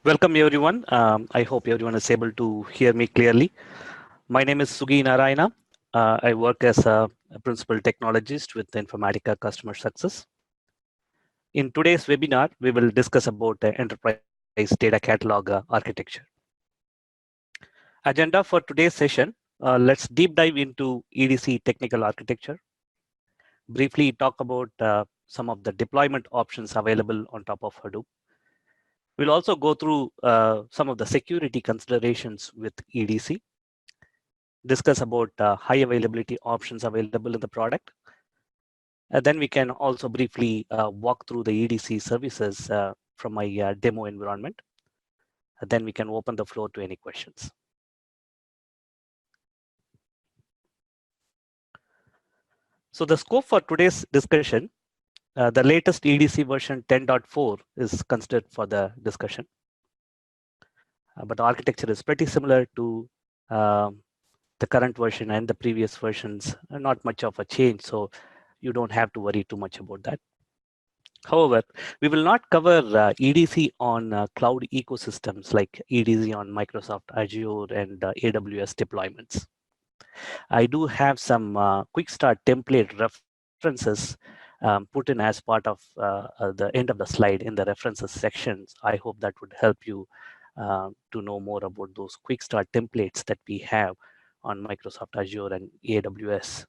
Welcome everyone. I hope everyone is able to hear me clearly. My name is Sugi Narayana. I work as a principal technologist with Informatica Customer Success. In today's webinar, we will discuss about enterprise data catalog architecture. Agenda for today's session, let's deep dive into EDC technical architecture. Briefly talk about some of the deployment options available on top of Hadoop. We'll also go through some of the security considerations with EDC, discuss about high availability options available in the product. Then we can also briefly walk through the EDC services from my demo environment. Then we can open the floor to any questions. So the scope for today's discussion, the latest EDC version 10.4 is considered for the discussion. But the architecture is pretty similar to the current version and the previous versions, not much of a change. So you don't have to worry too much about that. However, we will not cover EDC on cloud ecosystems like EDC on Microsoft Azure and AWS deployments. I do have some quick start template references put in as part of the end of the slide in the references sections. I hope that would help you to know more about those quick start templates that we have on Microsoft Azure and AWS.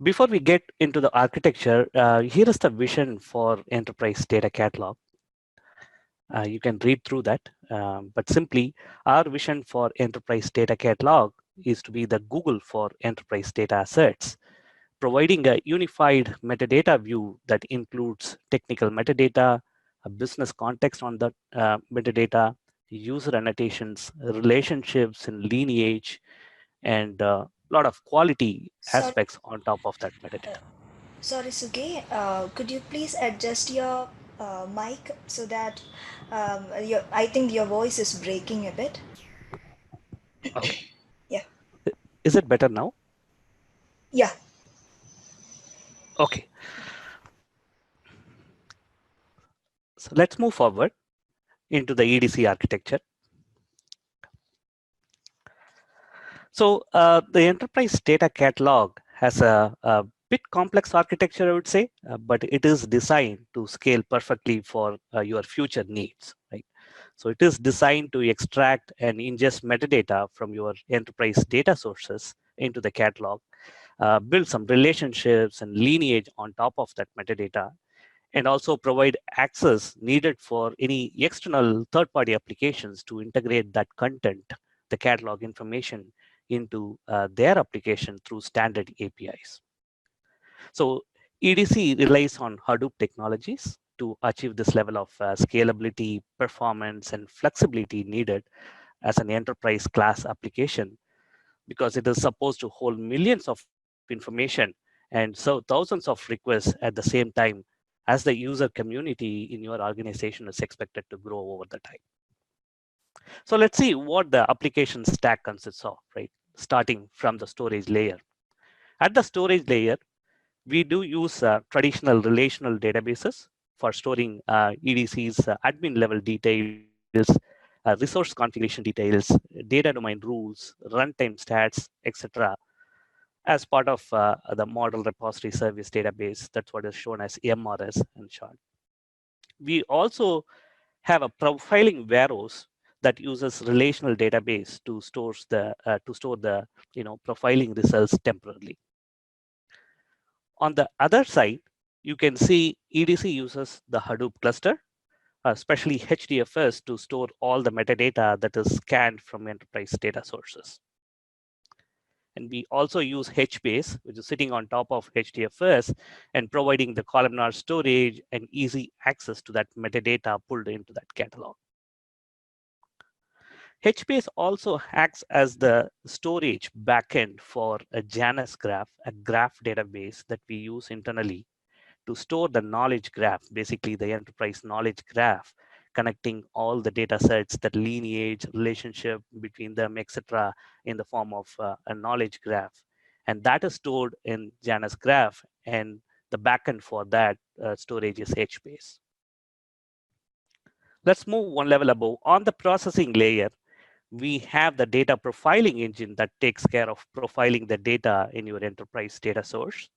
Before we get into the architecture, here is the vision for Enterprise Data Catalog. You can read through that, but simply our vision for Enterprise Data Catalog is to be the Google for enterprise data assets, providing a unified metadata view that includes technical metadata, a business context on the metadata, user annotations, relationships and lineage, and a lot of quality aspects on top of that metadata. Sorry, Sugi. Could you please adjust your mic so that I think your voice is breaking a bit. Okay. Yeah. Is it better now? Yeah. Okay. So let's move forward into the EDC architecture. So the enterprise data catalog has a bit complex architecture, I would say, but it is designed to scale perfectly for your future needs, right? So it is designed to extract and ingest metadata from your enterprise data sources into the catalog, build some relationships and lineage on top of that metadata, and also provide access needed for any external third-party applications to integrate that content, the catalog information, into their application through standard APIs. So EDC relies on Hadoop technologies to achieve this level of scalability, performance, and flexibility needed as an enterprise class application, because it is supposed to hold millions of information and serve thousands of requests at the same time as the user community in your organization is expected to grow over the time. So let's see what the application stack consists of, right? Starting from the storage layer. At the storage layer, we do use traditional relational databases for storing EDC's admin level details, resource configuration details, data domain rules, runtime stats, etc., as part of the model repository service database. That's what is shown as MRS in short. We also have a profiling warehouse that uses relational database to store the profiling results temporarily. On the other side, you can see EDC uses the Hadoop cluster, especially HDFS, to store all the metadata that is scanned from enterprise data sources. And we also use HBase, which is sitting on top of HDFS and providing the columnar storage and easy access to that metadata pulled into that catalog. HBase also acts as the storage backend for a Janus graph, a graph database that we use internally to store the knowledge graph, basically the enterprise knowledge graph, connecting all the data sets, that lineage, relationship between them, etc., in the form of a knowledge graph. And that is stored in Janus graph, and the backend for that storage is HBase. Let's move one level above. On the processing layer, we have the data profiling engine that takes care of profiling the data in your enterprise data source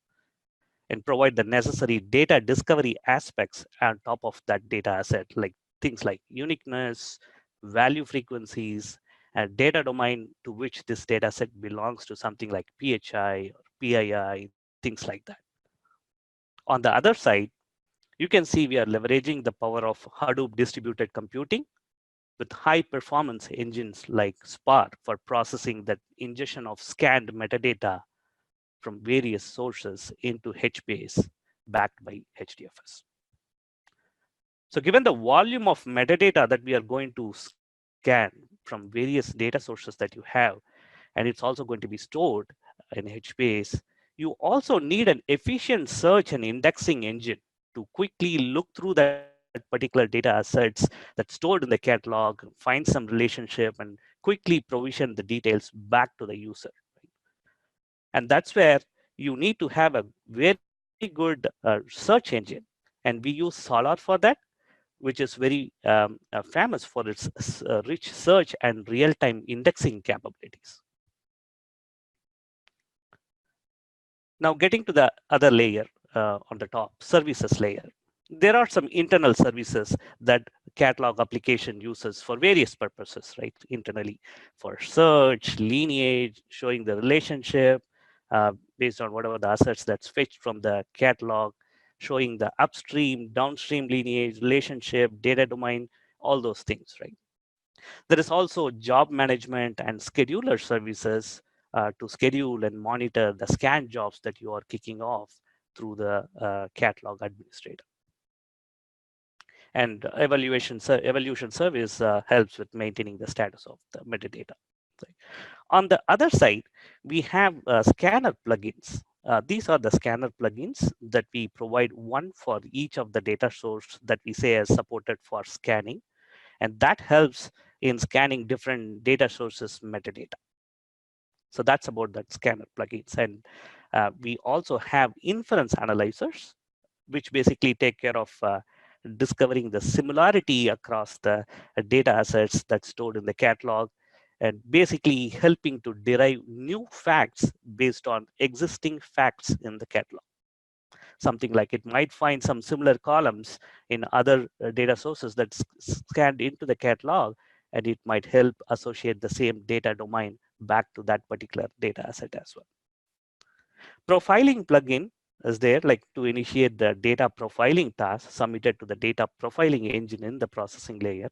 and provide the necessary data discovery aspects on top of that data asset, like things like uniqueness, value frequencies, and data domain to which this data set belongs to, something like PHI or PII, things like that. On the other side, you can see we are leveraging the power of Hadoop distributed computing with high performance engines like Spark for processing that ingestion of scanned metadata from various sources into HBase backed by HDFS. So given the volume of metadata that we are going to scan from various data sources that you have, and it's also going to be stored in HBase, you also need an efficient search and indexing engine to quickly look through that particular data assets that's stored in the catalog, find some relationship, and quickly provision the details back to the user. And that's where you need to have a very good search engine. And we use Solar for that, which is very famous for its rich search and real-time indexing capabilities. Now getting to the other layer on the top, services layer. There are some internal services that catalog application uses for various purposes, right? Internally for search, lineage, showing the relationship based on whatever the assets that's fetched from the catalog, showing the upstream, downstream lineage, relationship, data domain, all those things, right? There is also job management and scheduler services to schedule and monitor the scan jobs that you are kicking off through the catalog administrator. And evaluation service helps with maintaining the status of the metadata. Right. On the other side, we have scanner plugins. These are the scanner plugins that we provide, one for each of the data source that we say is supported for scanning. And that helps in scanning different data sources metadata. So that's about that scanner plugins. And we also have inference analyzers, which basically take care of discovering the similarity across the data assets that's stored in the catalog, and basically helping to derive new facts based on existing facts in the catalog. Something like it might find some similar columns in other data sources that's scanned into the catalog, and it might help associate the same data domain back to that particular data asset as well. Profiling plugin is there, like to initiate the data profiling task submitted to the data profiling engine in the processing layer.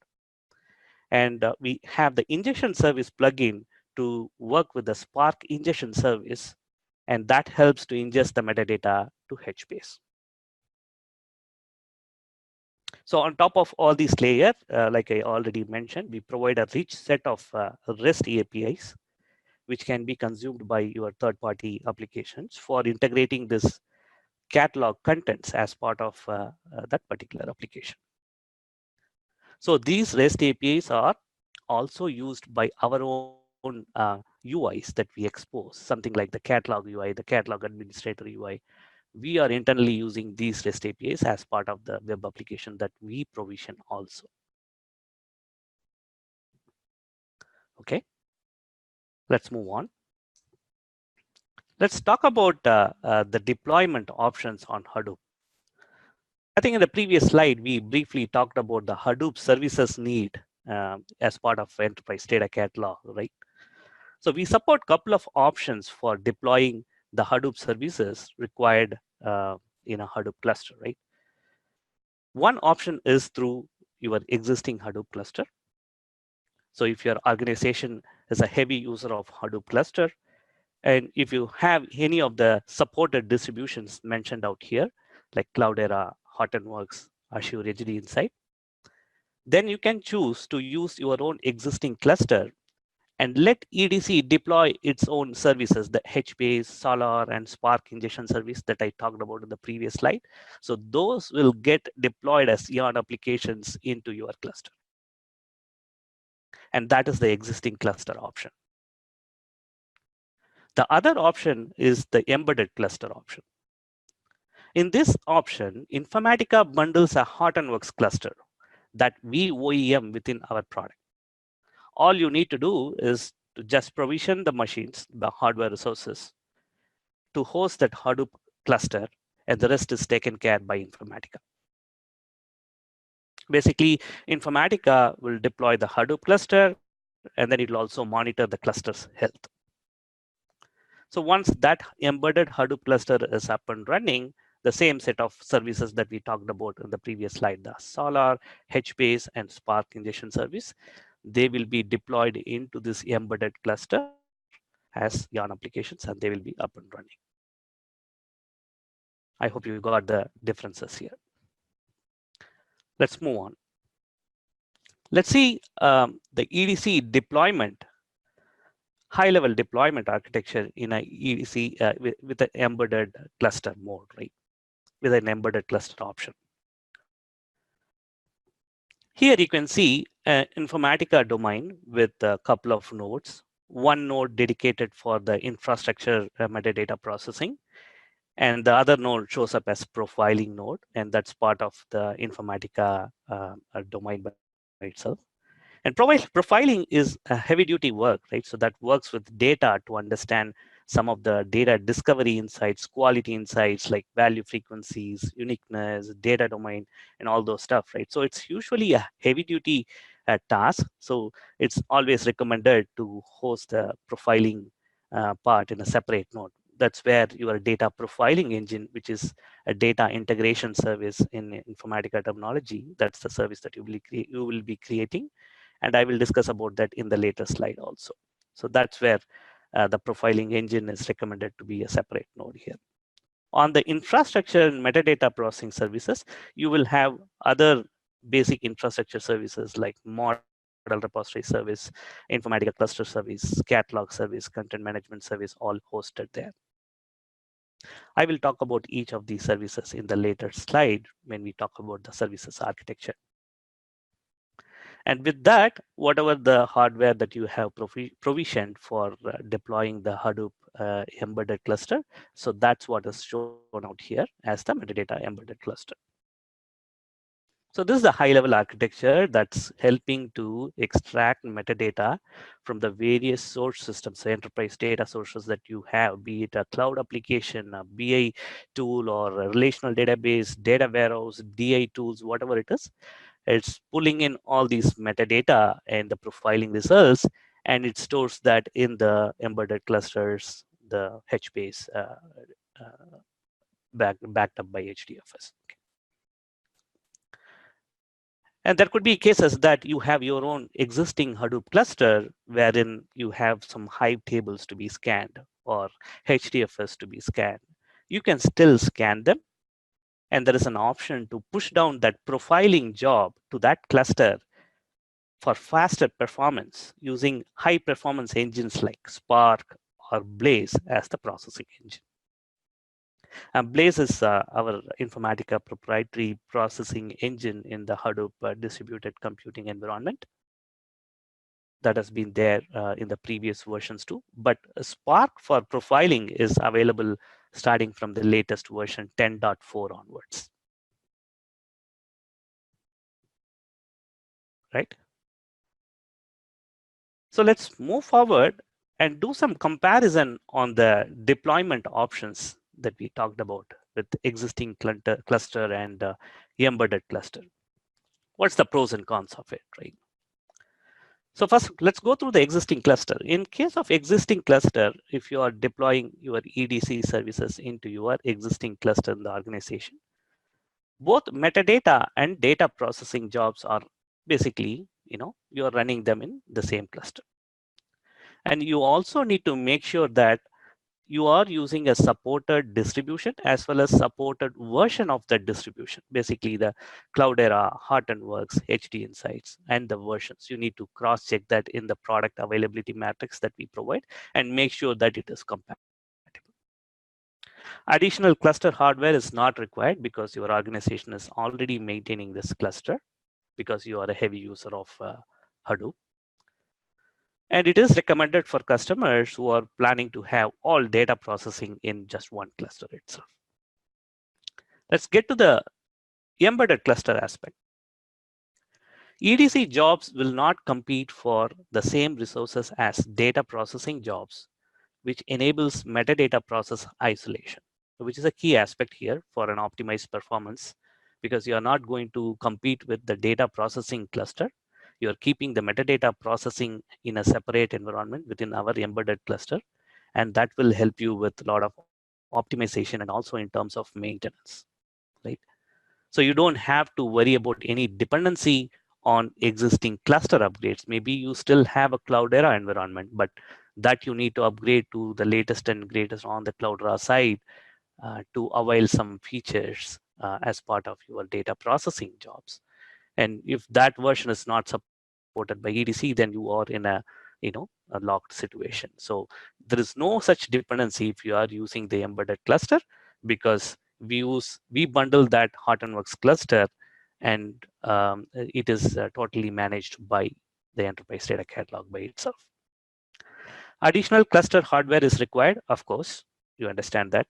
And we have the ingestion service plugin to work with the Spark ingestion service, and that helps to ingest the metadata to HBase. So on top of all these layers, like I already mentioned, we provide a rich set of REST APIs, which can be consumed by your third-party applications for integrating this catalog contents as part of that particular application. So these REST APIs are also used by our own UIs that we expose, something like the catalog UI, the catalog administrator UI. We are internally using these REST APIs as part of the web application that we provision also. Okay, let's move on. Let's talk about the deployment options on Hadoop. I think in the previous slide, we briefly talked about the Hadoop services need as part of enterprise data catalog, right? So we support a couple of options for deploying the Hadoop services required in a Hadoop cluster, right? One option is through your existing Hadoop cluster. So if your organization is a heavy user of Hadoop cluster, and if you have any of the supported distributions mentioned out here, like Cloudera, Hortonworks, Azure HD Insight, then you can choose to use your own existing cluster and let EDC deploy its own services, the HBase, Solar, and Spark ingestion service that I talked about in the previous slide. So those will get deployed as Eon applications into your cluster. And that is the existing cluster option. The other option is the embedded cluster option. In this option, Informatica bundles a Hortonworks cluster that we OEM within our product. All you need to do is to just provision the machines, the hardware resources, to host that Hadoop cluster, and the rest is taken care by Informatica. Basically, Informatica will deploy the Hadoop cluster, and then it will also monitor the cluster's health. So once that embedded Hadoop cluster is up and running, the same set of services that we talked about in the previous slide, the Solar, HBase, and Spark ingestion service, they will be deployed into this embedded cluster as Yarn applications, and they will be up and running. I hope you got the differences here. Let's move on. Let's see the EDC deployment, high-level deployment architecture in a EDC with an embedded cluster mode, right? With an embedded cluster option. Here you can see an Informatica domain with a couple of nodes. One node dedicated for the infrastructure metadata processing, and the other node shows up as profiling node, and that's part of the Informatica domain by itself. And profiling is a heavy duty work, right? So that works with data to understand some of the data discovery insights, quality insights like value frequencies, uniqueness, data domain, and all those stuff, right? So it's usually a heavy duty task. So it's always recommended to host the profiling part in a separate node. That's where your data profiling engine, which is a data integration service in Informatica terminology, that's the service that you will be creating. And I will discuss about that in the later slide also. So that's where the profiling engine is recommended to be a separate node here. On the infrastructure and metadata processing services, you will have other basic infrastructure services like model repository service, Informatica cluster service, catalog service, content management service, all hosted there. I will talk about each of these services in the later slide when we talk about the services architecture. And with that, whatever the hardware that you have provisioned for deploying the Hadoop embedded cluster, so that's what is shown out here as the metadata embedded cluster. So this is the high-level architecture that's helping to extract metadata from the various source systems, so enterprise data sources that you have, be it a cloud application, a BI tool, or a relational database, data warehouse, DI tools, whatever it is. It's pulling in all these metadata and the profiling results, and it stores that in the embedded clusters, the HBase backed up by HDFS. Okay. And there could be cases that you have your own existing Hadoop cluster wherein you have some Hive tables to be scanned or HDFS to be scanned. You can still scan them. And there is an option to push down that profiling job to that cluster for faster performance using high performance engines like Spark or Blaze as the processing engine. Blaze is our Informatica proprietary processing engine in the Hadoop distributed computing environment that has been there in the previous versions too. But Spark for profiling is available starting from the latest version 10.4 onwards. Right? So let's move forward and do some comparison on the deployment options that we talked about with existing cluster and embedded cluster. What's the pros and cons of it, right? So first, let's go through the existing cluster. In case of existing cluster, if you are deploying your EDC services into your existing cluster in the organization, both metadata and data processing jobs are basically, you're running them in the same cluster. And you also need to make sure that you are using a supported distribution as well as supported version of that distribution. Basically the Cloudera, Hortonworks, HD Insights, and the versions. You need to cross-check that in the product availability matrix that we provide and make sure that it is compatible. Additional cluster hardware is not required because your organization is already maintaining this cluster because you are a heavy user of Hadoop. And it is recommended for customers who are planning to have all data processing in just one cluster itself. Let's get to the embedded cluster aspect. EDC jobs will not compete for the same resources as data processing jobs, which enables metadata process isolation, which is a key aspect here for an optimized performance, because you are not going to compete with the data processing cluster. You are keeping the metadata processing in a separate environment within our embedded cluster, and that will help you with a lot of optimization and also in terms of maintenance, right? So you don't have to worry about any dependency on existing cluster upgrades. Maybe you still have a Cloudera environment, but that you need to upgrade to the latest and greatest on the Cloudera side to avail some features as part of your data processing jobs. And if that version is not supported by EDC, then you are in a locked situation. So there is no such dependency if you are using the embedded cluster, because we bundle that Hortonworks cluster, and it is totally managed by the enterprise data catalog by itself. Additional cluster hardware is required, of course, you understand that,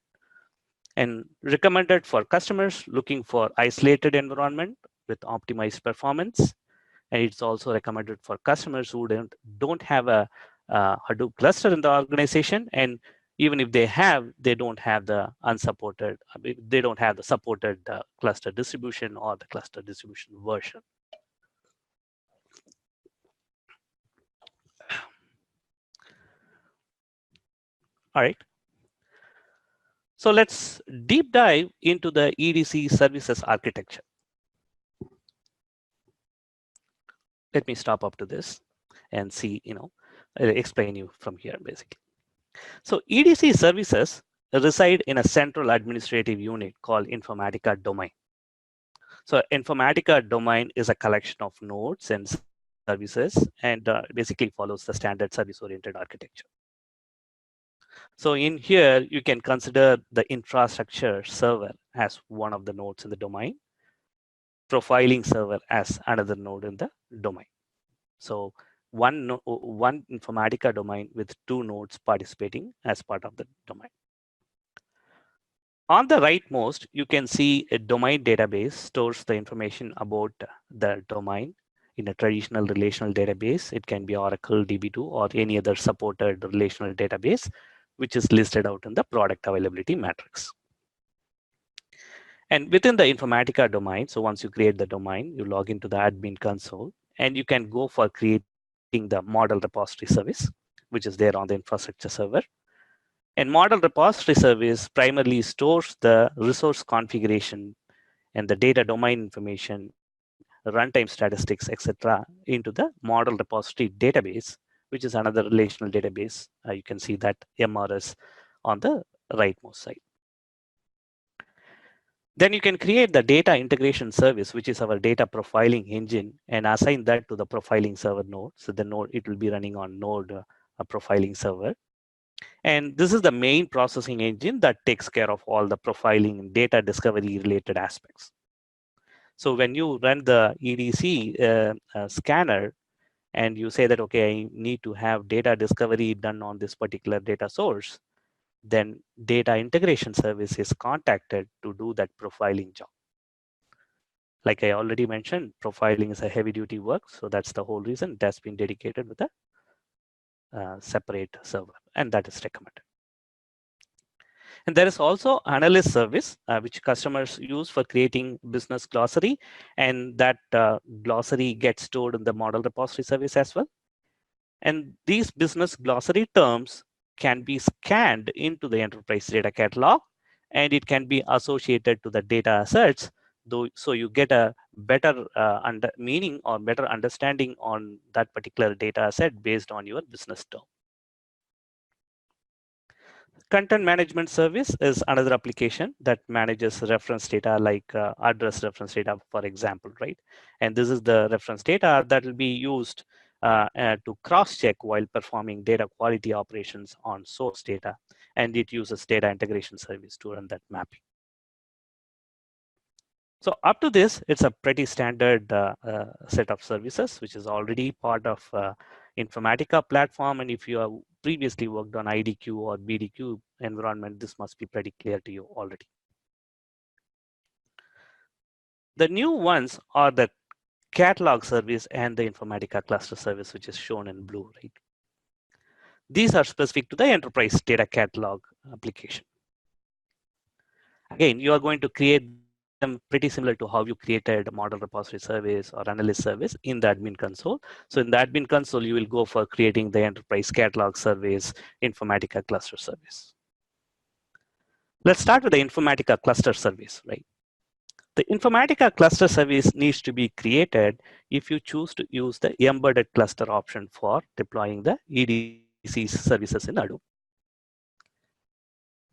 and recommended for customers looking for isolated environment with optimized performance. And it's also recommended for customers who don't have a Hadoop cluster in the organization, and even if they don't have the unsupported, they don't have the supported cluster distribution or the cluster distribution version. All right. So let's deep dive into the EDC services architecture. Let me stop up to this and see, I'll explain you from here basically. So EDC services reside in a central administrative unit called Informatica domain. So Informatica domain is a collection of nodes and services, and basically follows the standard service-oriented architecture. So in here, you can consider the infrastructure server as one of the nodes in the domain, profiling server as another node in the domain. So one Informatica domain with two nodes participating as part of the domain. On the rightmost, you can see a domain database stores the information about the domain in a traditional relational database. It can be Oracle DB2 or any other supported relational database, which is listed out in the product availability matrix. And within the Informatica domain, so once you create the domain, you log into the admin console, and you can go for creating the model repository service, which is there on the infrastructure server. And model repository service primarily stores the resource configuration and the data domain information, runtime statistics, etc., into the model repository database, which is another relational database. You can see that MRS on the rightmost side. Then you can create the data integration service, which is our data profiling engine, and assign that to the profiling server node. So the node, it will be running on node profiling server. And this is the main processing engine that takes care of all the profiling and data discovery related aspects. So when you run the EDC scanner and you say that, okay, I need to have data discovery done on this particular data source, then data integration service is contacted to do that profiling job. Like I already mentioned, profiling is a heavy duty work. So that's the whole reason that's been dedicated with a separate server, and that is recommended. And there is also analyst service, which customers use for creating business glossary. And that glossary gets stored in the model repository service as well. And these business glossary terms can be scanned into the enterprise data catalog, and it can be associated to the data assets, so you get a better meaning or better understanding on that particular data asset based on your business term. Content management service is another application that manages reference data like address reference data, for example, right? And this is the reference data that will be used to cross-check while performing data quality operations on source data. And it uses data integration service to run that mapping. So up to this, it's a pretty standard set of services, which is already part of Informatica platform. And if you have previously worked on IDQ or BDQ environment, this must be pretty clear to you already. The new ones are the catalog service and the Informatica cluster service, which is shown in blue, right? These are specific to the enterprise data catalog application. Again, you are going to create them pretty similar to how you created model repository service or analyst service in the admin console. So in the admin console, you will go for creating the enterprise catalog service, Informatica cluster service. Let's start with the Informatica cluster service, right? The Informatica cluster service needs to be created if you choose to use the embedded cluster option for deploying the EDC services in Hadoop.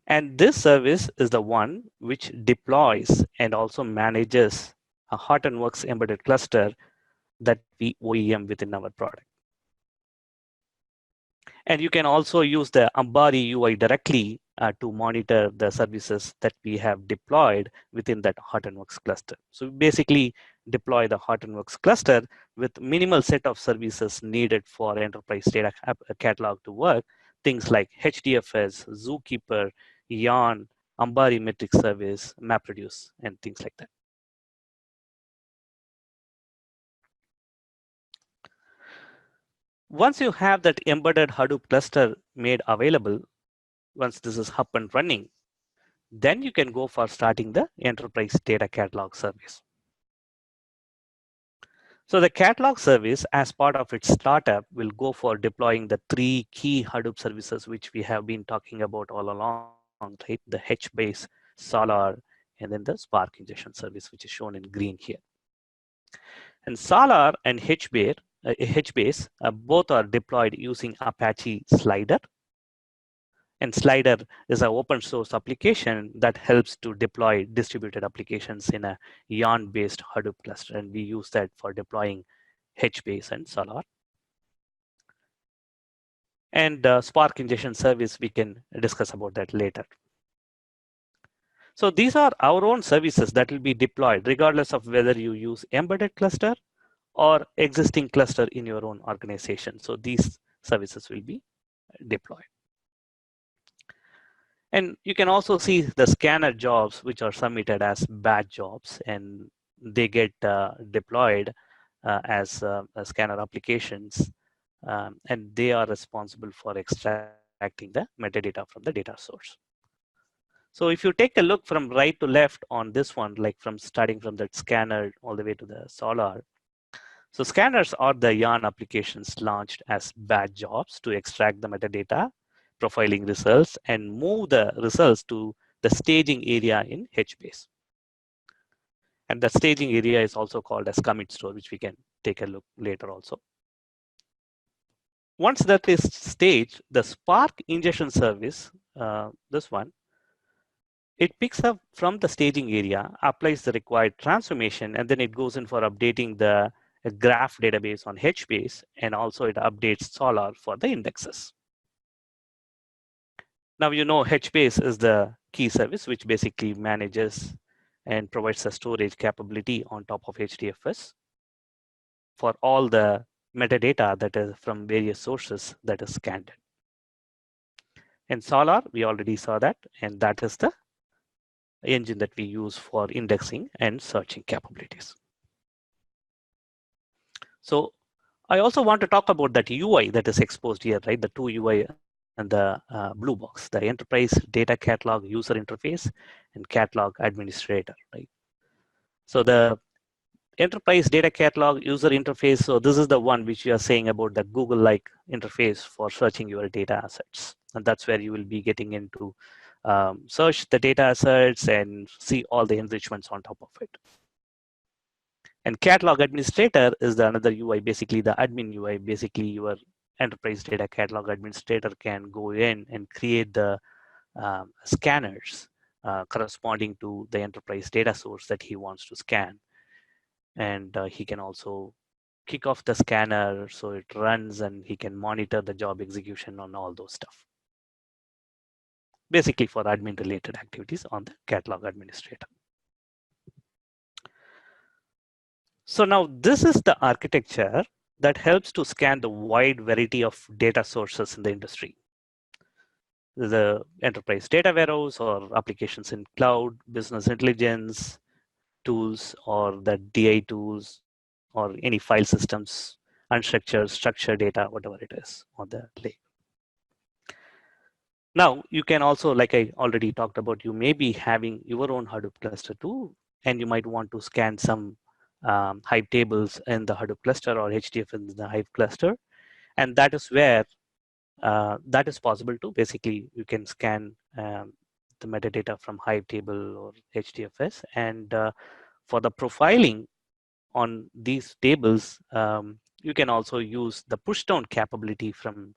And this service is the one which deploys and also manages a Hortonworks embedded cluster that we OEM within our product. And you can also use the Ambari UI directly to monitor the services that we have deployed within that Hortonworks cluster. So we basically deploy the Hortonworks cluster with minimal set of services needed for enterprise data catalog to work. Things like HDFS, Zookeeper, Yarn, Ambari metric service, MapReduce, and things like that. Once you have that embedded Hadoop cluster made available, once this is up and running, then you can go for starting the enterprise data catalog service. So the catalog service, as part of its startup, will go for deploying the 3 key Hadoop services, which we have been talking about all along, right? The HBase, Solar, and then the Spark ingestion service, which is shown in green here. And Solar and HBase both are deployed using Apache Slider. And Slider is an open source application that helps to deploy distributed applications in a Yarn-based Hadoop cluster. And we use that for deploying HBase and Solar. And Spark ingestion service, we can discuss about that later. So these are our own services that will be deployed regardless of whether you use embedded cluster or existing cluster in your own organization. So these services will be deployed. And you can also see the scanner jobs, which are submitted as batch jobs, and they get deployed as scanner applications. And they are responsible for extracting the metadata from the data source. So if you take a look from right to left on this one, like from starting from that scanner all the way to the Solar. So scanners are the Yarn applications launched as batch jobs to extract the metadata, profiling results, and move the results to the staging area in HBase. And the staging area is also called as commit store, which we can take a look later also. Once that is staged, the Spark ingestion service, this one, it picks up from the staging area, applies the required transformation, and then it goes in for updating the graph database on HBase, and also it updates Solar for the indexes. Now you know HBase is the key service which basically manages and provides a storage capability on top of HDFS for all the metadata that is from various sources that is scanned. In Solar, we already saw that, and that is the engine that we use for indexing and searching capabilities. So I also want to talk about that UI that is exposed here, right? The two UI and the blue box, the enterprise data catalog user interface and catalog administrator, right? So the enterprise data catalog user interface, so this is the one which you are saying about the Google-like interface for searching your data assets. And that's where you will be getting into search the data assets and see all the enrichments on top of it. And catalog administrator is the another UI, basically the admin UI. Basically, your enterprise data catalog administrator can go in and create the scanners corresponding to the enterprise data source that he wants to scan. And he can also kick off the scanner so it runs, and he can monitor the job execution on all those stuff. Basically for admin related activities on the catalog administrator. So now this is the architecture that helps to scan the wide variety of data sources in the industry. The enterprise data warehouse or applications in cloud, business intelligence tools or the DI tools, or any file systems, unstructured, structured data, whatever it is on the layer. Now, you can also, like I already talked about, you may be having your own Hadoop cluster too, and you might want to scan some Hive tables in the Hadoop cluster or HDF in the Hive cluster. And that is where that is possible too. Basically, you can scan the metadata from Hive table or HDFS. And for the profiling on these tables, you can also use the push down capability from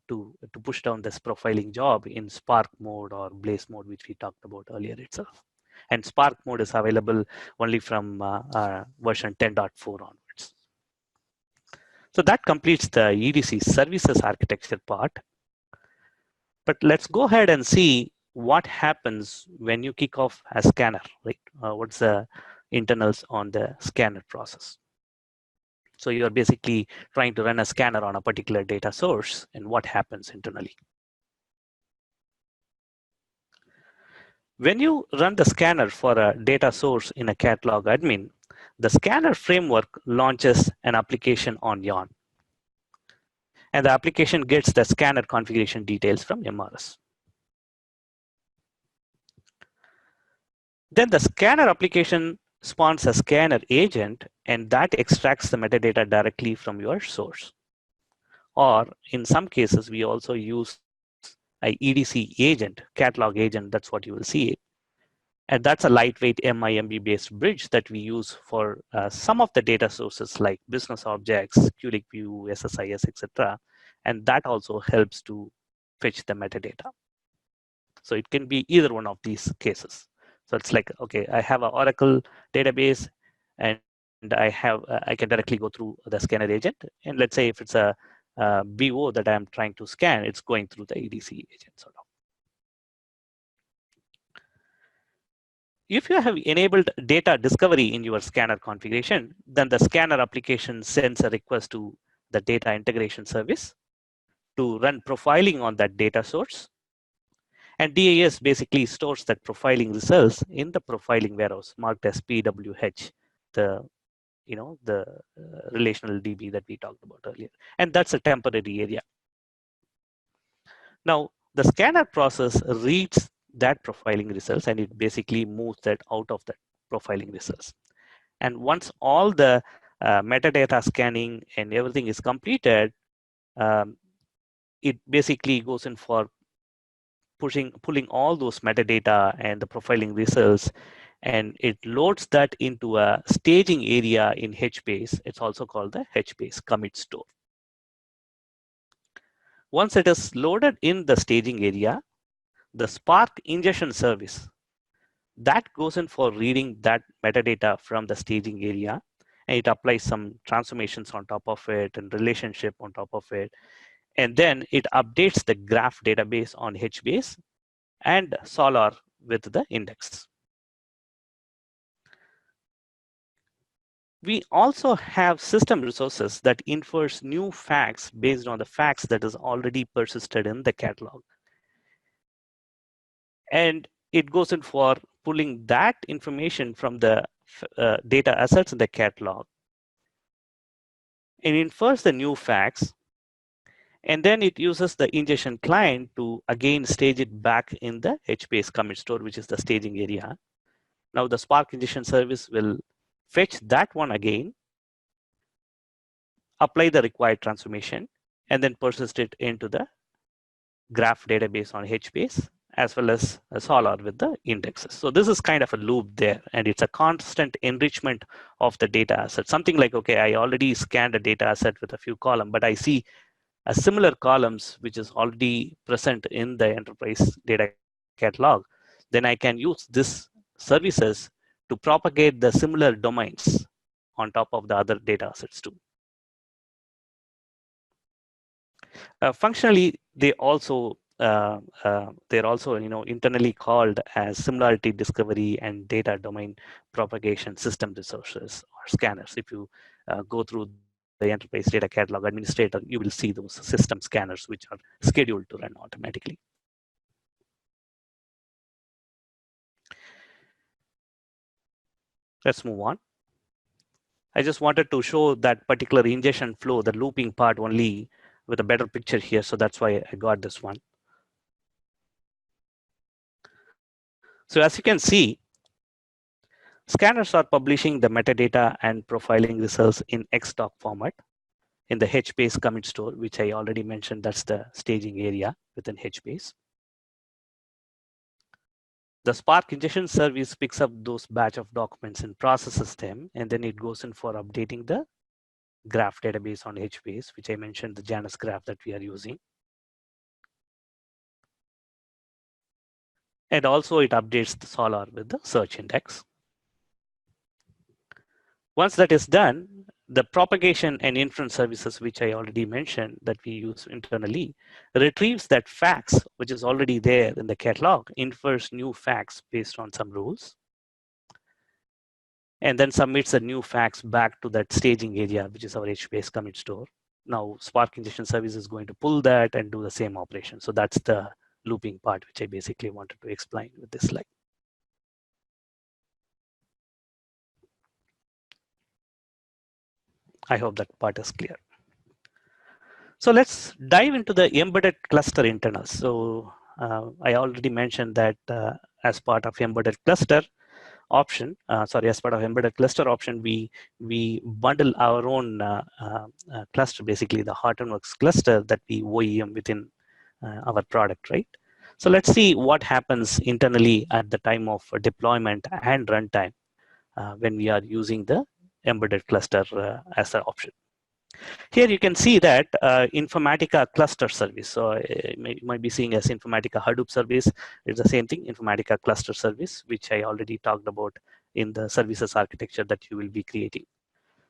to push down this profiling job in Spark mode or Blaze mode, which we talked about earlier itself. And Spark mode is available only from version 10.4 onwards. So that completes the EDC services architecture part. But let's go ahead and see what happens when you kick off a scanner, right? What's the internals on the scanner process? So you're basically trying to run a scanner on a particular data source, and what happens internally. When you run the scanner for a data source in a catalog admin, the scanner framework launches an application on Yarn. And the application gets the scanner configuration details from MRS. Then the scanner application spawns a scanner agent, and that extracts the metadata directly from your source. Or in some cases, we also use a EDC agent, catalog agent, that's what you will see it. And that's a lightweight MIMB based bridge that we use for some of the data sources like business objects, QLIC view, SSIS, etc. And that also helps to fetch the metadata. So it can be either one of these cases. So it's like, okay, I have an Oracle database and I can directly go through the scanner agent. And let's say if it's a BO that I'm trying to scan, it's going through the EDC agent sort of. If you have enabled data discovery in your scanner configuration, then the scanner application sends a request to the data integration service to run profiling on that data source. And DAS basically stores that profiling results in the profiling warehouse marked as PWH, the relational DB that we talked about earlier. And that's a temporary area. Now, the scanner process reads that profiling results and it basically moves that out of that profiling results. And once all the metadata scanning and everything is completed, it basically goes in for pulling all those metadata and the profiling results, and it loads that into a staging area in HBase. It's also called the HBase commit store. Once it is loaded in the staging area, the Spark ingestion service that goes in for reading that metadata from the staging area, and it applies some transformations on top of it and relationship on top of it. And then it updates the graph database on HBase and Solar with the index. We also have system resources that infers new facts based on the facts that is already persisted in the catalog. And it goes in for pulling that information from the data assets in the catalog and infers the new facts. And then it uses the ingestion client to again stage it back in the HBase commit store, which is the staging area. Now the Spark ingestion service will fetch that one again, apply the required transformation, and then persist it into the graph database on HBase as well as Solar with the indexes. So this is kind of a loop there, and it's a constant enrichment of the data asset. Something like, okay, I already scanned a data asset with a few columns, but I see a similar columns which is already present in the enterprise data catalog. Then I can use this services to propagate the similar domains on top of the other data assets too. Functionally, they're also internally called as similarity discovery and data domain propagation system resources or scanners. If you go through the enterprise data catalog administrator, you will see those system scanners which are scheduled to run automatically. Let's move on. I just wanted to show that particular ingestion flow, the looping part only with a better picture here. So that's why I got this one. So as you can see, scanners are publishing the metadata and profiling results in XDoc format in the HBase commit store, which I already mentioned. That's the staging area within HBase. The Spark ingestion service picks up those batch of documents and processes them, and then it goes in for updating the graph database on HBase, which I mentioned, the Janus graph that we are using. And also it updates the Solar with the search index. Once that is done, the propagation and inference services, which I already mentioned that we use internally, retrieves that fax, which is already there in the catalog, infers new fax based on some rules, and then submits a new fax back to that staging area, which is our HBase commit store. Now Spark ingestion service is going to pull that and do the same operation. So that's the looping part, which I basically wanted to explain with this slide. I hope that part is clear. So let's dive into the embedded cluster internals. So I already mentioned that as part of embedded cluster option, as part of embedded cluster option, we bundle our own cluster, basically the Hortonworks cluster that we OEM within our product, right? So let's see what happens internally at the time of deployment and runtime when we are using the embedded cluster as an option. Here you can see that Informatica cluster service. So you might be seeing as Informatica Hadoop service. It's the same thing, Informatica cluster service, which I already talked about in the services architecture that you will be creating.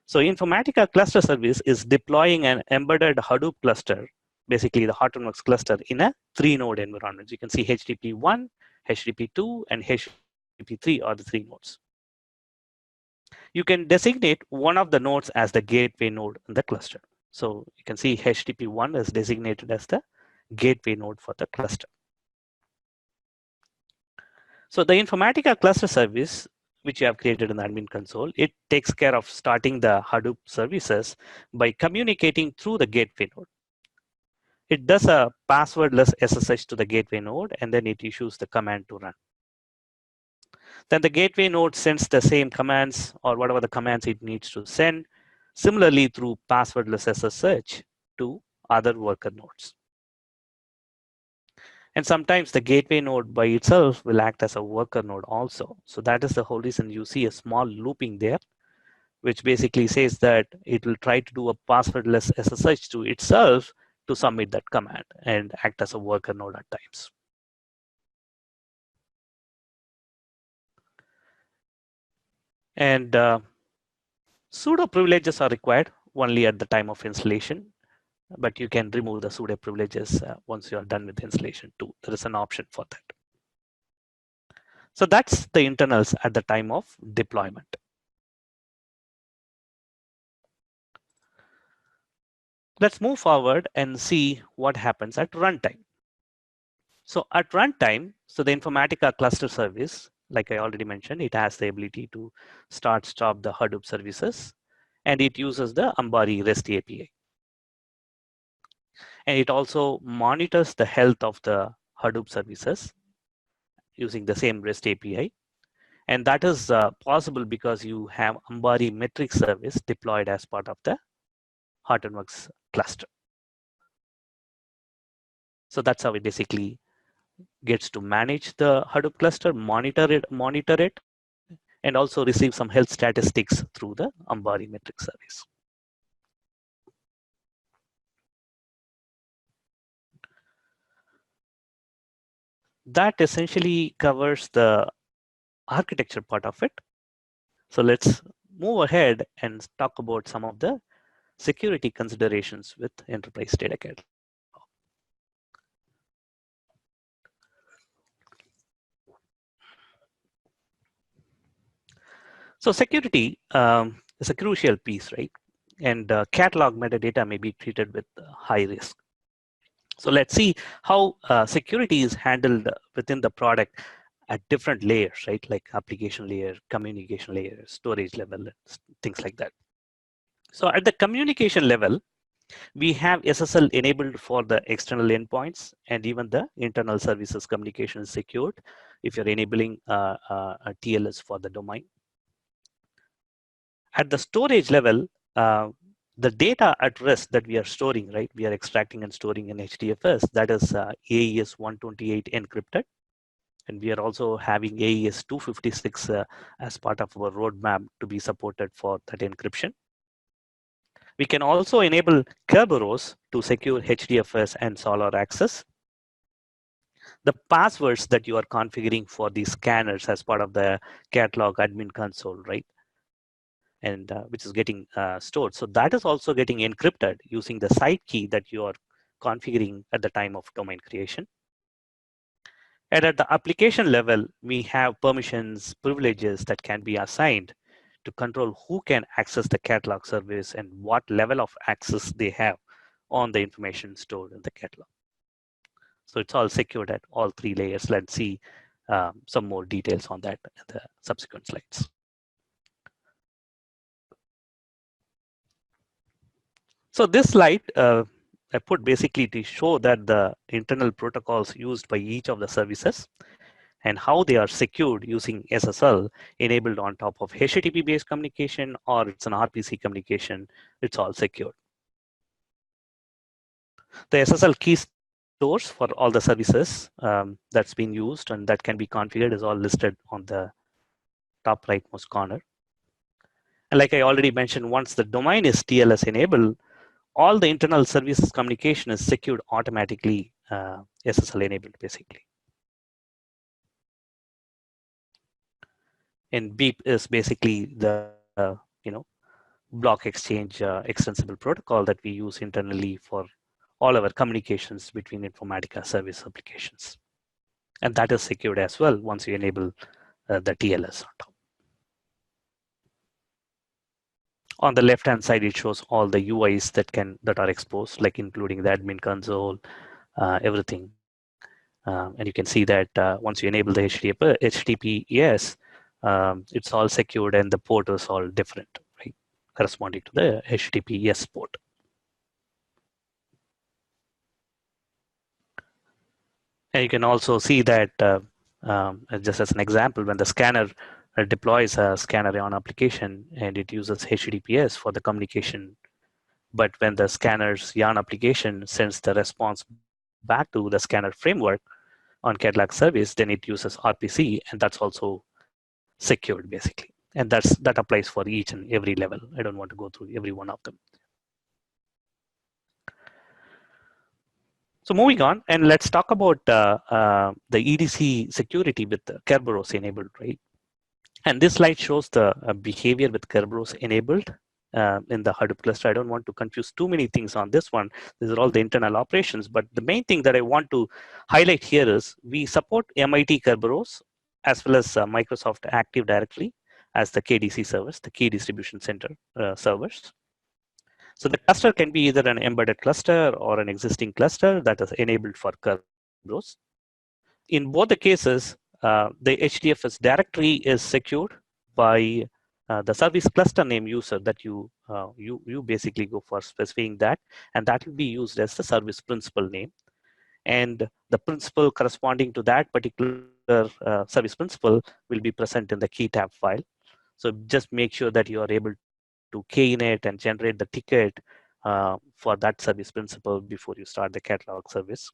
So Informatica cluster service is deploying an embedded Hadoop cluster, basically the Hortonworks cluster, in a 3-node environment. You can see HTTP1, HTTP2, and HTTP3 are the 3 nodes. You can designate one of the nodes as the gateway node in the cluster. So you can see HTTP1 is designated as the gateway node for the cluster. So the Informatica cluster service, which you have created in the admin console, it takes care of starting the Hadoop services by communicating through the gateway node. It does a passwordless SSH to the gateway node, and then it issues the command to run. Then the gateway node sends the same commands or whatever the commands it needs to send, similarly through passwordless SSH to other worker nodes. And sometimes the gateway node by itself will act as a worker node also. So that is the whole reason you see a small looping there, which basically says that it will try to do a passwordless SSH to itself to submit that command and act as a worker node at times. And sudo privileges are required only at the time of installation, but you can remove the sudo privileges once you are done with the installation too. There is an option for that. So that's the internals at the time of deployment. Let's move forward and see what happens at runtime. So at runtime, so the Informatica cluster service, like I already mentioned, it has the ability to stop the Hadoop services, and it uses the Ambari REST API. And it also monitors the health of the Hadoop services using the same REST API. And that is possible because you have Ambari metric service deployed as part of the Hortonworks cluster. So that's how it basically gets to manage the Hadoop cluster, monitor it, and also receive some health statistics through the Ambari metric service. That essentially covers the architecture part of it. So let's move ahead and talk about some of the security considerations with enterprise data catalog. So security is a crucial piece, right? And catalog metadata may be treated with high risk. So let's see how security is handled within the product at different layers, right? Like application layer, communication layer, storage level, things like that. So at the communication level, we have SSL enabled for the external endpoints, and even the internal services communication is secured if you're enabling a TLS for the domain. At the storage level, the data at rest that we are storing, right? We are extracting and storing in HDFS, that is AES 128 encrypted. And we are also having AES 256 as part of our roadmap to be supported for that encryption. We can also enable Kerberos to secure HDFS and Solar access. The passwords that you are configuring for these scanners as part of the catalog admin console, right? And which is getting stored. So that is also getting encrypted using the side key that you are configuring at the time of domain creation. And at the application level, we have permissions, privileges that can be assigned to control who can access the catalog service and what level of access they have on the information stored in the catalog. So it's all secured at all three layers. Let's see some more details on that in the subsequent slides. So this slide I put basically to show that the internal protocols used by each of the services and how they are secured using SSL enabled on top of HTTP based communication, or it's an RPC communication, it's all secured. The SSL key stores for all the services that's being used and that can be configured is all listed on the top rightmost corner. And like I already mentioned, once the domain is TLS enabled, all the internal services communication is secured automatically, SSL enabled basically. And beep is basically the block exchange extensible protocol that we use internally for all our communications between Informatica service applications. And that is secured as well once you enable the TLS on top. On the left hand side, it shows all the UIs that are exposed, like including the admin console, everything. And you can see that once you enable the HTTPS, it's all secured and the port is all different, right? Corresponding to the HTTPS port. And you can also see that just as an example, when the scanner deploys a scanner on application and it uses HTTPS for the communication, but when the scanner's yarn application sends the response back to the scanner framework on catalog service, then it uses RPC, and that's also secured basically. And that applies for each and every level. I don't want to go through every one of them. So moving on, and let's talk about the EDC security with Kerberos enabled, right? And this slide shows the behavior with Kerberos enabled in the Hadoop cluster. I don't want to confuse too many things on this one. These are all the internal operations, but the main thing that I want to highlight here is we support MIT Kerberos as well as Microsoft Active Directory as the KDC service, the key distribution center servers. So the cluster can be either an embedded cluster or an existing cluster that is enabled for Kerberos. In both the cases, the HDFS directory is secured by the service cluster name user that you basically go for specifying that, and that will be used as the service principal name. And the principal corresponding to that particular service principal will be present in the key tab file. So just make sure that you are able to key in it and generate the ticket for that service principal before you start the catalog service.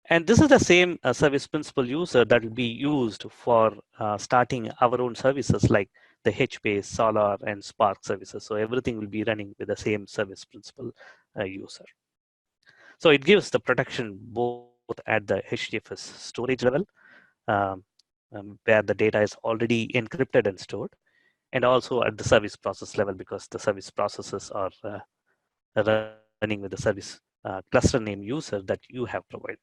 And this is the same service principal user that will be used for starting our own services like the HBase, Solar, and Spark services. So everything will be running with the same service principal user. So it gives the protection both at the HDFS storage level, um, where the data is already encrypted and stored, and also at the service process level because the service processes are running with the service cluster name user that you have provided.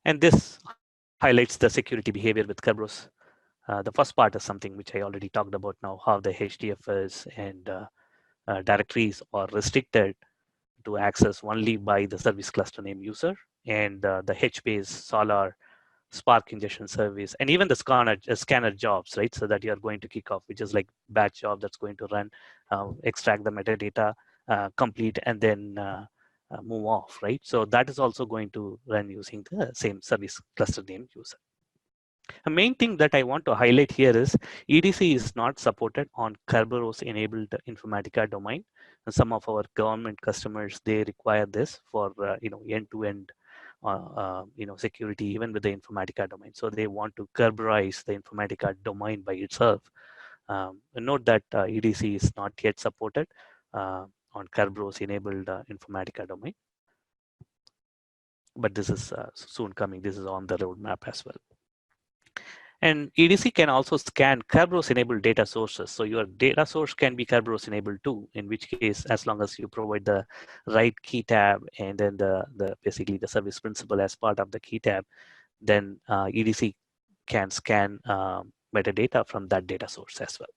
And this highlights the security behavior with Kerberos. The first part is something which I already talked about now, how the HDFS and directories are restricted to access only by the service cluster name user, and the HBase, Solar, Spark ingestion service, and even the scanner jobs, right? So that you are going to kick off, which is like batch job that's going to run, extract the metadata, complete, and then move off, right? So that is also going to run using the same service cluster name user. The main thing that I want to highlight here is EDC is not supported on Kerberos enabled Informatica domain. And some of our government customers, they require this for end-to-end security, even with the Informatica domain. So they want to Kerberize the Informatica domain by itself. Note that EDC is not yet supported on Kerberos enabled Informatica domain. But this is soon coming. This is on the roadmap as well. And EDC can also scan Kerberos enabled data sources. So your data source can be Kerberos enabled too, in which case, as long as you provide the right key tab and then basically the service principal as part of the key tab, then EDC can scan metadata from that data source as well.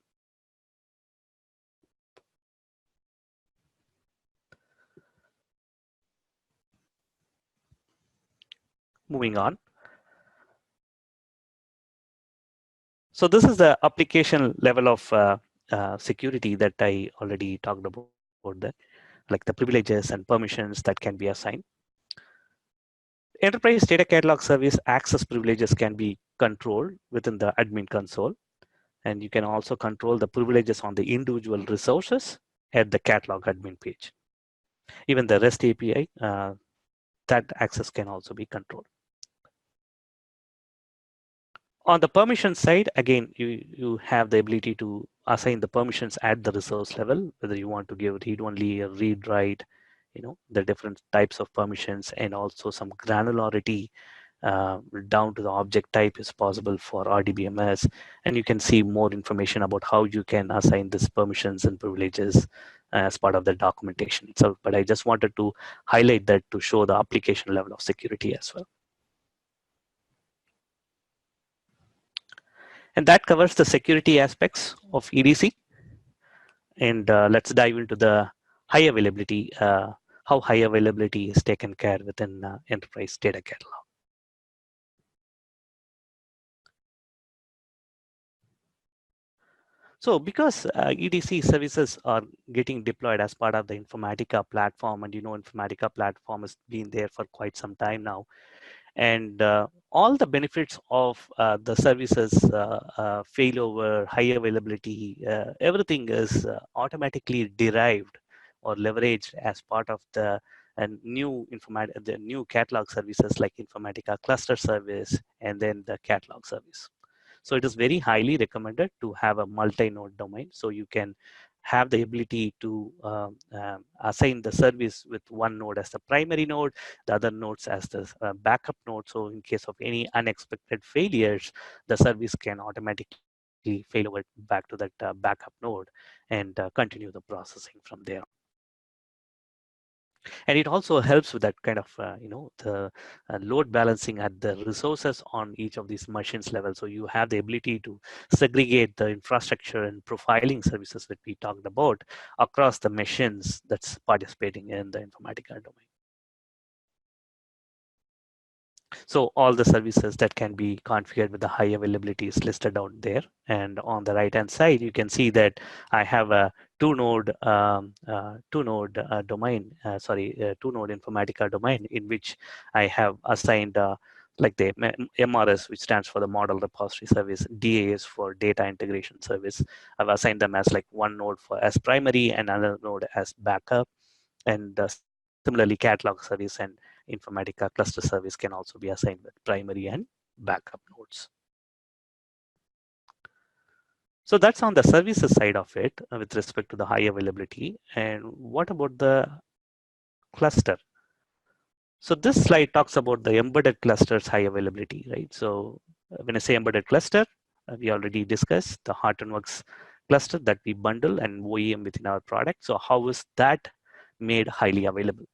Moving on. So this is the application level of security that I already talked about, that like the privileges and permissions that can be assigned. Enterprise Data Catalog Service access privileges can be controlled within the admin console. And you can also control the privileges on the individual resources at the catalog admin page. Even the REST API, that access can also be controlled. On the permission side, again, you have the ability to assign the permissions at the resource level, whether you want to give read-only or read-write, the different types of permissions, and also some granularity down to the object type is possible for RDBMS. And you can see more information about how you can assign these permissions and privileges as part of the documentation itself. But I just wanted to highlight that to show the application level of security as well. And that covers the security aspects of EDC. And let's dive into the high availability, how high availability is taken care within Enterprise Data Catalog. So because EDC services are getting deployed as part of the Informatica platform, and Informatica platform has been there for quite some time now, and all the benefits of the services, failover, high availability, everything is automatically derived or leveraged as part of the new catalog services like Informatica cluster service and then the catalog service. So it is very highly recommended to have a multi-node domain, so you can have the ability to assign the service with one node as the primary node, the other nodes as the backup node. So in case of any unexpected failures, the service can automatically fail over back to that backup node and continue the processing from there. And it also helps with that kind of the load balancing at the resources on each of these machines level. So you have the ability to segregate the infrastructure and profiling services that we talked about across the machines that's participating in the Informatica domain. So all the services that can be configured with the high availability is listed out there. And on the right hand side, you can see that I have a two-node domain, two-node Informatica domain, in which I have assigned like the MRS, which stands for the Model Repository Service, DAS for Data Integration Service. I've assigned them as like one node as primary and another node as backup. And similarly, catalog service and Informatica cluster service can also be assigned with primary and backup nodes. So that's on the services side of it with respect to the high availability. And what about the cluster? So this slide talks about the embedded clusters high availability, right? So when I say embedded cluster, we already discussed the Hortonworks cluster that we bundle and OEM within our product. So how is that made highly available?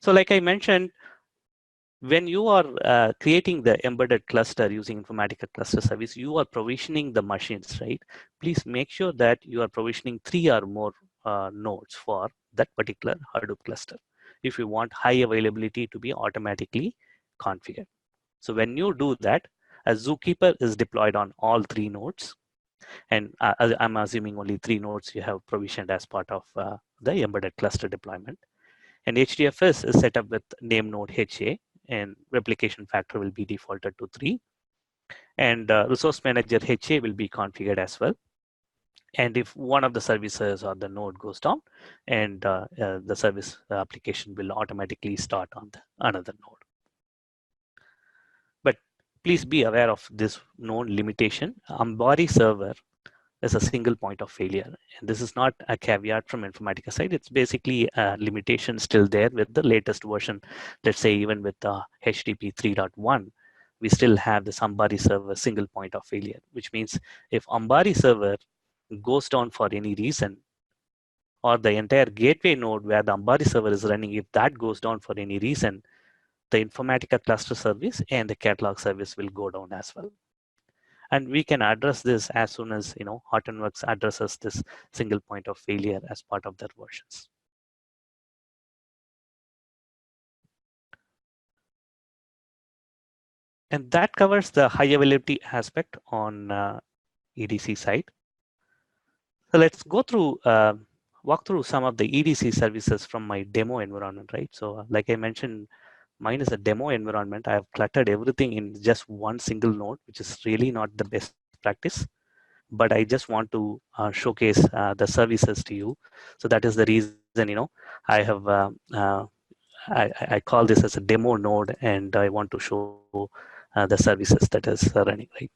So like I mentioned, when you are creating the embedded cluster using Informatica Cluster Service, you are provisioning the machines, right? Please make sure that you are provisioning 3 or more nodes for that particular Hadoop cluster if you want high availability to be automatically configured. So when you do that, a zookeeper is deployed on all 3 nodes. And I'm assuming only 3 nodes you have provisioned as part of the embedded cluster deployment. And HDFS is set up with name node HA, and replication factor will be defaulted to 3. And resource manager HA will be configured as well. And if one of the services or the node goes down, and the service application will automatically start on another node. But please be aware of this known limitation. Ambari server is a single point of failure. And this is not a caveat from Informatica side. It's basically a limitation still there with the latest version. Let's say even with HTTP 3.1, we still have this Ambari server single point of failure, which means if Ambari server goes down for any reason, or the entire gateway node where the Ambari server is running, if that goes down for any reason, the Informatica cluster service and the catalog service will go down as well. And we can address this as soon as Hortonworks addresses this single point of failure as part of their versions. And that covers the high availability aspect on EDC side. So let's go through, walk through some of the EDC services from my demo environment, right? So like I mentioned, mine is a demo environment. I have cluttered everything in just one single node, which is really not the best practice. But I just want to showcase the services to you. So that is the reason, I have I call this as a demo node, and I want to show the services that is running, right?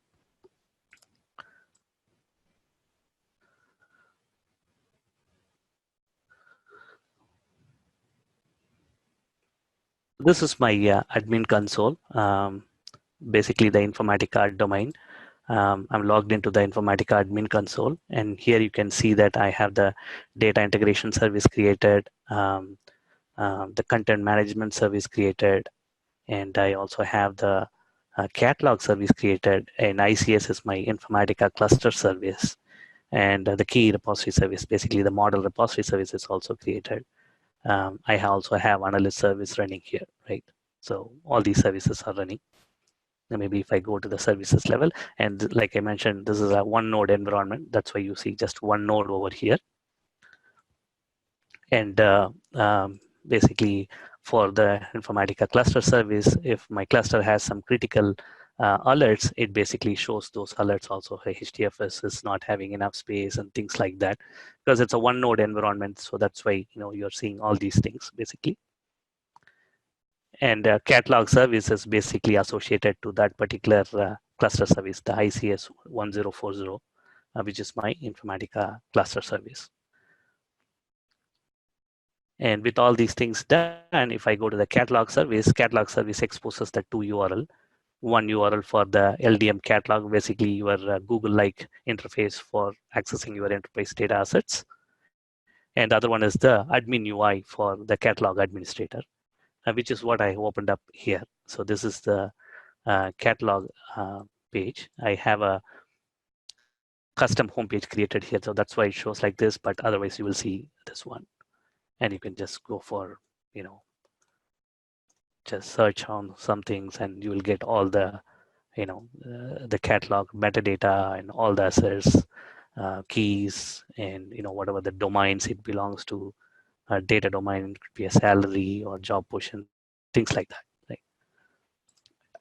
This is my admin console, basically the Informatica domain. I'm logged into the Informatica admin console, and here you can see that I have the data integration service created, the content management service created, and I also have the catalog service created, and ICS is my Informatica cluster service, and the key repository service, basically the model repository service, is also created. I also have analyst service running here, right? So all these services are running. And maybe if I go to the services level, and like I mentioned, this is a 1 node environment. That's why you see just 1 node over here. And basically for the Informatica cluster service, if my cluster has some critical alerts, it basically shows those alerts also. HDFS is not having enough space and things like that, because it's a 1 node environment. So that's why you're seeing all these things basically. And catalog service is basically associated to that particular cluster service, the ICS 1040, which is my Informatica cluster service. And with all these things done, if I go to the catalog service exposes the 2 URL. One URL for the LDM catalog, basically your Google-like interface for accessing your enterprise data assets. And the other one is the admin UI for the catalog administrator, which is what I opened up here. So this is the catalog page. I have a custom homepage created here, so that's why it shows like this, but otherwise you will see this one. And you can just go for, just search on some things, and you will get all the, the catalog metadata and all the assets, keys, and whatever the domains it belongs to. A data domain, it could be a salary or job position, things like that, right?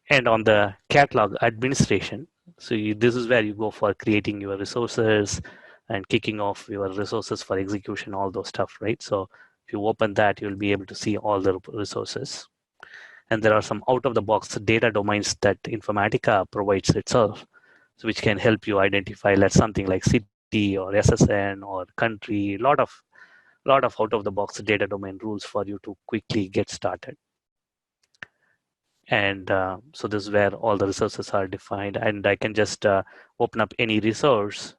And on the catalog administration, so this is where you go for creating your resources and kicking off your resources for execution, all those stuff, right? So if you open that, you'll be able to see all the resources. And there are some out-of-the-box data domains that Informatica provides itself, so which can help you identify something like city or SSN or country, lot of out-of-the-box data domain rules for you to quickly get started. And so this is where all the resources are defined, and I can just open up any resource,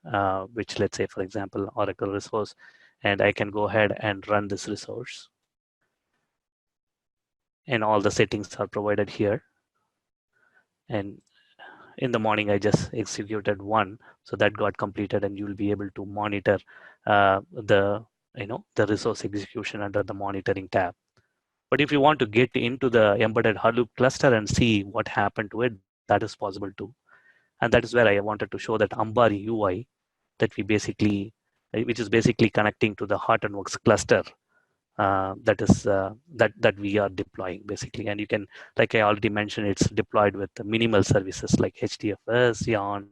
which, let's say, for example, Oracle resource, and I can go ahead and run this resource. And all the settings are provided here. And in the morning, I just executed one, so that got completed, and you'll be able to monitor the resource execution under the monitoring tab. But if you want to get into the embedded Hadoop cluster and see what happened to it, that is possible too. And that is where I wanted to show that Ambari UI that we basically, which is basically connecting to the Hortonworks cluster that we are deploying basically. And you can, like I already mentioned, it's deployed with the minimal services like HDFS, Yarn,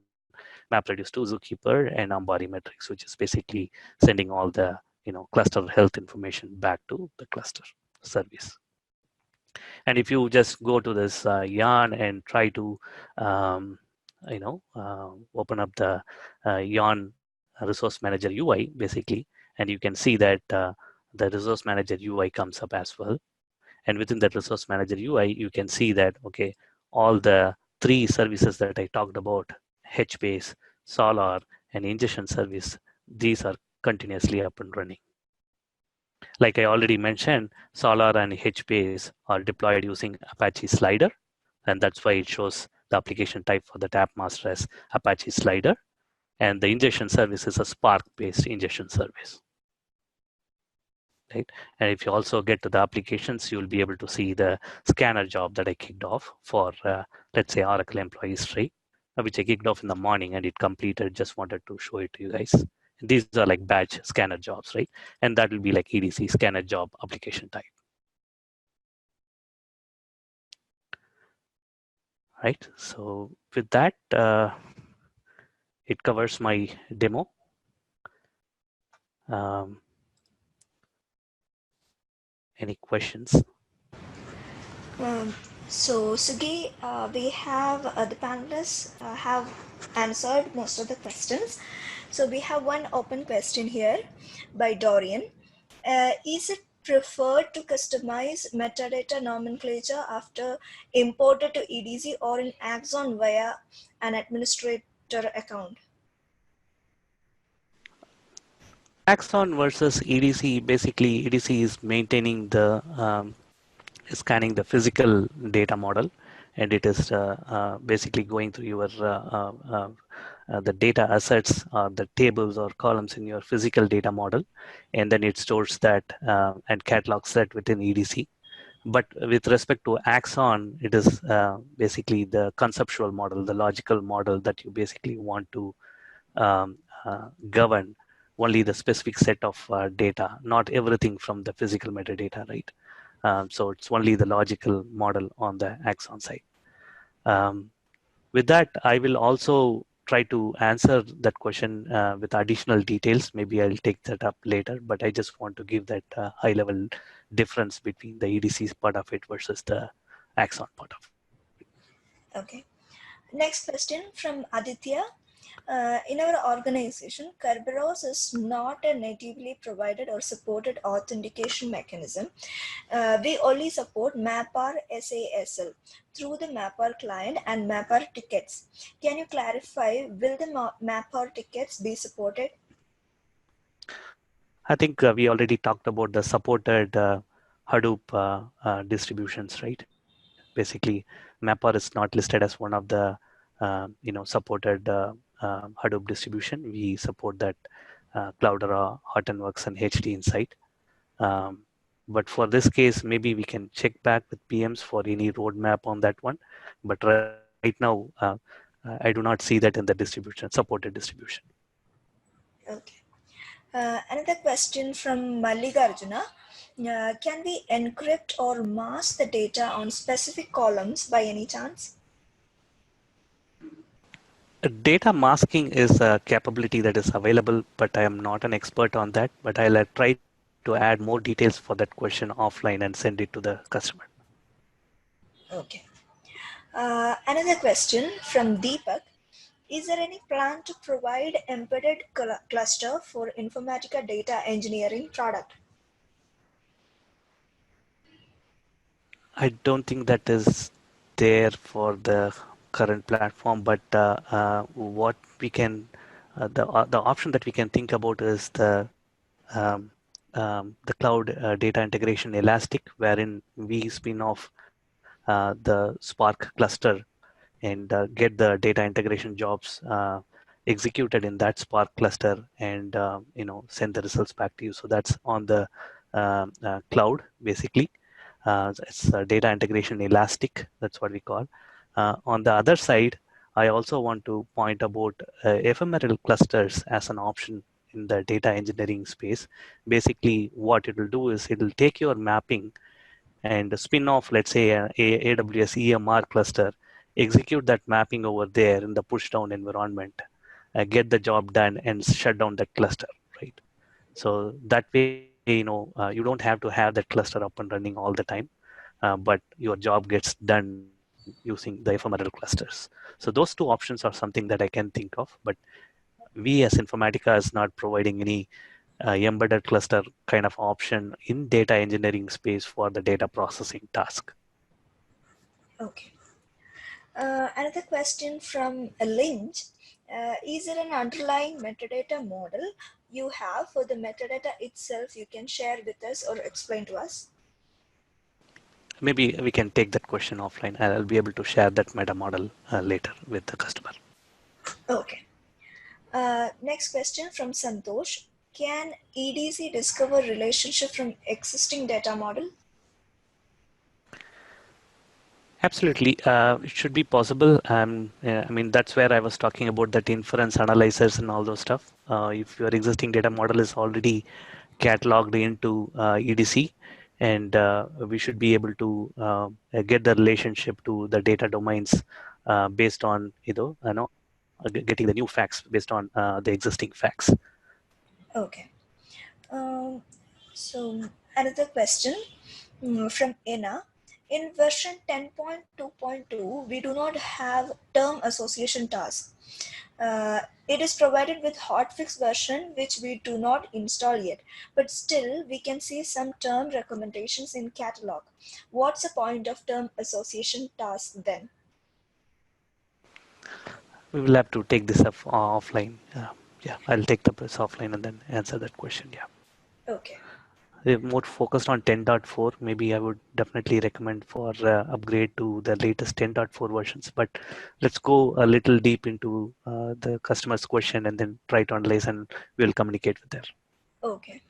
MapReduce 2, Zookeeper, and Ambari Metrics, which is basically sending all the cluster health information back to the cluster service. And if you just go to this Yarn and try to open up the Yarn Resource Manager UI basically, and you can see that the Resource Manager UI comes up as well. And within that Resource Manager UI, you can see that, okay, all the three services that I talked about, HBase, Solar, and Ingestion service, these are continuously up and running. Like I already mentioned, Solar and HBase are deployed using Apache Slider, and that's why it shows the application type for the tap master as Apache Slider. And the ingestion service is a Spark-based ingestion service. Right? And if you also get to the applications, you'll be able to see the scanner job that I kicked off for, let's say, Oracle Employee History, which I kicked off in the morning and it completed. Just wanted to show it to you guys. These are like batch scanner jobs, right? And that will be like EDC scanner job application type. Right. So with that, it covers my demo. Any questions? So Sugi, we have the panelists have answered most of the questions. So we have one open question here by Dorian. Is it preferred to customize metadata nomenclature after imported to EDC or in Axon via an administrator account? Axon versus EDC, basically EDC is maintaining the scanning the physical data model, and it is basically going through your the data assets, the tables or columns in your physical data model, and then it stores that and catalogs that within EDC. But with respect to Axon, it is basically the conceptual model, the logical model that you basically want to govern only the specific set of data, not everything from the physical metadata, right? So it's only the logical model on the Axon side. With that, I will also try to answer that question with additional details. Maybe I'll take that up later, but I just want to give that high level difference between the EDC part of it versus the Axon part of it. Okay. Next question from Aditya. In our organization, Kerberos is not a natively provided or supported authentication mechanism. We only support MapR SASL through the MapR client and MapR tickets. Can you clarify, will the MapR tickets be supported? I think we already talked about the supported Hadoop distributions, right? Basically, Mapper is not listed as one of the supported Hadoop distribution. We support that Cloudera, Hortonworks, and HD Insight. But for this case, maybe we can check back with PMs for any roadmap on that one. But right now, I do not see that in the distribution, supported distribution. Okay. Another question from Mallikarjuna. Can we encrypt or mask the data on specific columns by any chance? Data masking is a capability that is available, but I am not an expert on that. But I'll try to add more details for that question offline and send it to the customer. Okay. Another question from Deepak. Is there any plan to provide embedded cluster for Informatica data engineering product? I don't think that is there for the current platform, but what we can, the option that we can think about is the cloud data integration elastic, wherein we spin off the Spark cluster and get the data integration jobs executed in that Spark cluster, and send the results back to you. So that's on the cloud basically. It's data integration elastic. That's what we call. On the other side, I also want to point about ephemeral clusters as an option in the data engineering space. Basically, what it will do is it will take your mapping and spin off, let's say, AWS EMR cluster, execute that mapping over there in the push down environment, get the job done, and shut down that cluster, right? So that way, you don't have to have that cluster up and running all the time, but your job gets done using the ephemeral clusters. So those two options are something that I can think of, but we as Informatica is not providing any embedded cluster kind of option in data engineering space for the data processing task. Okay. Another question from Lynch. Is there an underlying metadata model you have for the metadata itself you can share with us or explain to us? Maybe we can take that question offline, and I'll be able to share that meta model later with the customer. Okay. Next question from Santosh. Can EDC discover relationship from existing data model? Absolutely, it should be possible. I mean, that's where I was talking about that inference analyzers and all those stuff. If your existing data model is already cataloged into EDC, and we should be able to get the relationship to the data domains based on getting the new facts based on the existing facts. Okay. Um, so another question from Ina. In version 10.2.2, we do not have term association task. It is provided with hotfix version, which we do not install yet, but still we can see some term recommendations in catalog. What's the point of term association task then? We will have to take this up offline. Yeah, I'll take this offline and then answer that question. Yeah. Okay. We're more focused on 10.4. Maybe I would definitely recommend for upgrade to the latest 10.4 versions. But let's go a little deep into the customer's question and then try to analyze, and we'll communicate with them. Okay.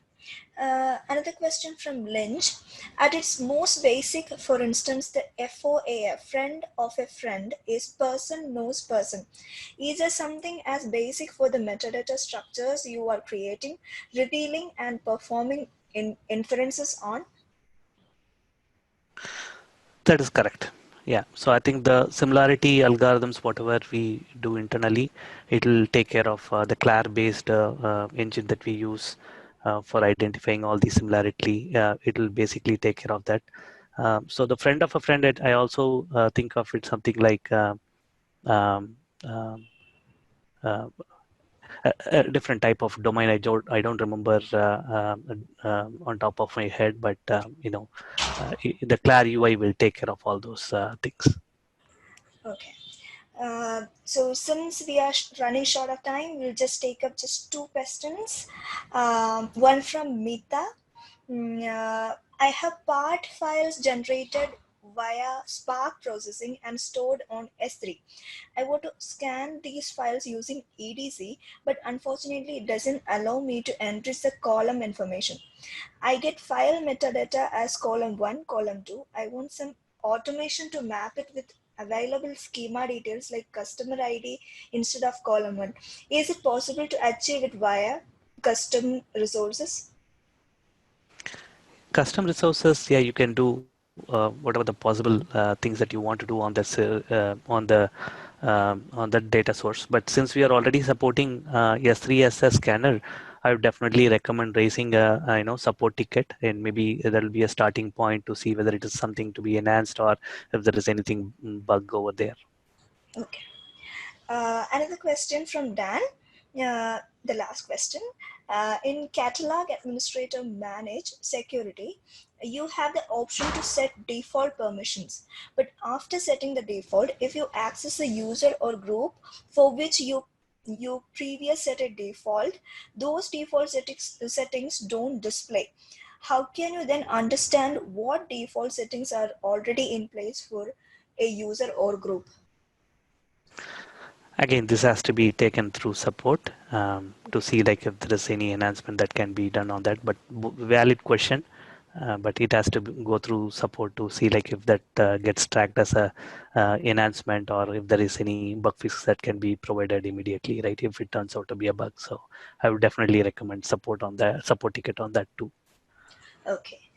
Another question from Lynch. At its most basic, for instance, the FOAF, friend of a friend, is person knows person. Is there something as basic for the metadata structures you are creating, revealing, and performing inferences on? That is correct. Yeah. So I think the similarity algorithms, whatever we do internally, it will take care of the CLAR-based engine that we use for identifying all the similarity. It will basically take care of that. So the friend of a friend, I also think of it something like um, um, uh, a different type of domain. I don't remember on top of my head, but the Clar UI will take care of all those things. Okay. So since we are running short of time, we'll just take up just two questions. One from Mita. I have part files generated via Spark processing and stored on S3. I want to scan these files using EDC, but unfortunately it doesn't allow me to enrich the column information. I get file metadata as column 1, column 2. I want some automation to map it with available schema details like customer ID instead of column 1. Is it possible to achieve it via custom resources? Custom resources, yeah, you can do whatever the possible things that you want to do on this on that data source. But since we are already supporting S3SS scanner, I would definitely recommend raising a support ticket, and maybe there will be a starting point to see whether it is something to be enhanced or if there is anything bug over there. Okay. Another question from Dan. The last question. In Catalog Administrator Manage Security, you have the option to set default permissions. But after setting the default, if you access a user or group for which you previous set a default, those default settings don't display. How can you then understand what default settings are already in place for a user or group? Again, this has to be taken through support to see like if there is any enhancement that can be done on that. But valid question. but it has to go through support to see like if that gets tracked as a enhancement, or if there is any bug fix that can be provided immediately, right? If it turns out to be a bug. So I would definitely recommend support on that, support ticket on that too. Okay.